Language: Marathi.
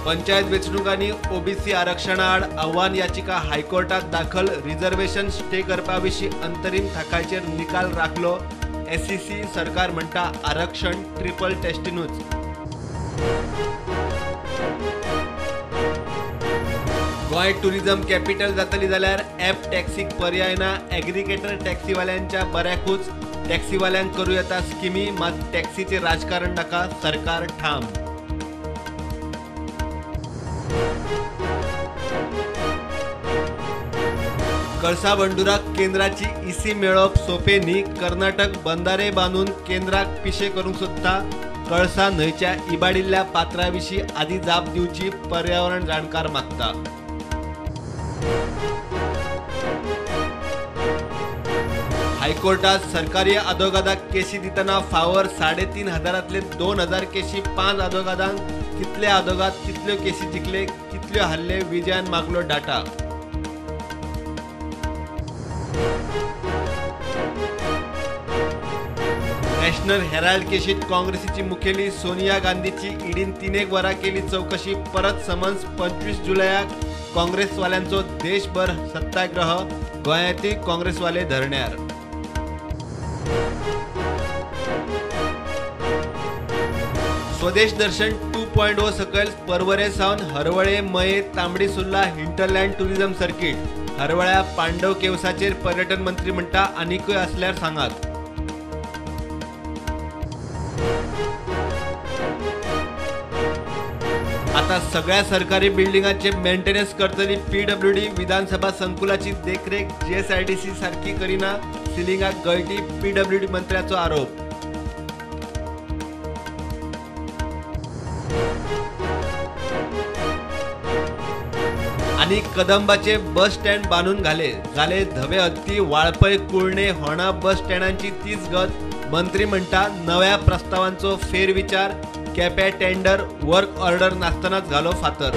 पंचायत वेंचणुकांनी ओबीसी आरक्षणाआड आव्हान याचिका हायकोर्टात दाखल. रिझर्वेशन स्टे करपाविशीं अंतरीम थाकायचेर निकाल राखलो. एससीसी सरकार म्हणटा आरक्षण ट्रिपल टेस्टीनूच. गोंय टुरिझम कॅपिटल जातली जाल्यार ॲप टॅक्सीक पर्याय ना. एग्रिगेटर टॅक्सीवाल्यांच्या बऱ्याकूच. टॅक्सीवाल्यांक करूं येता स्किमी, मात टॅक्सीचे राजकारण नाका, सरकार ठाम. कळसा बंडुराक केंद्राची ईसी मेळप सोपे न्ही. कर्नाटक बंदारे बांदून केंद्राक पिशे करूंक सोदता. कळसा न्हंयच्या इबाडिल्ल्या पात्राविशीं आदी जाप दिवची, पर्यावरण जाणकार मागता. हायकोर्टात सरकारी आदोगादाक केशी दितना फावर 3,500तले 2,000 केशी 5 आदोगादांक. कितले आदोगाद कितल्यो केशी जिखले, कितल्यो हारले, विजयान मागलो डाटा. नॅशनल हेराल्ड केशीत काँग्रेसीची मुखेली सोनिया गांधीची ईडीन 3 वरां केली चौकशी. परत समन्स. 25 जुलयाक काँग्रेसवाल्यांचो देशभर सत्याग्रह. गोंयांतय काँग्रेसवाले धरण्यार. स्वदेश दर्शन 2.0 सकयल परवरे सावन Harvalem, Mayem, Tambdi Surla hinterland tourism circuit. हरवळ्या पांडव केवसाचेर पर्यटन मंत्री म्हणटा आनीकय असल्यार सांगात. आता सगळ्या सरकारी बिल्डिंगांचे मेंटेनन्स करतली पीडब्ल्यूडी. विधानसभा संकुलाची देखरेख जीएसआरटीसी सारखी करिना. सिलिंगाक गळटी, पीडब्ल्यूडी मंत्र्याचो आरोप. आणि कदंबाचे बस स्टँड बांधून झाले धवे हत्ती. वाळपय, कुळणे, होणा बस स्टँडांची तीच गत. मंत्री म्हणटा नव्या प्रस्तावांचो फेरविचार. केप्या टेंडर वर्क ऑर्डर नासतनाच घालो फातर.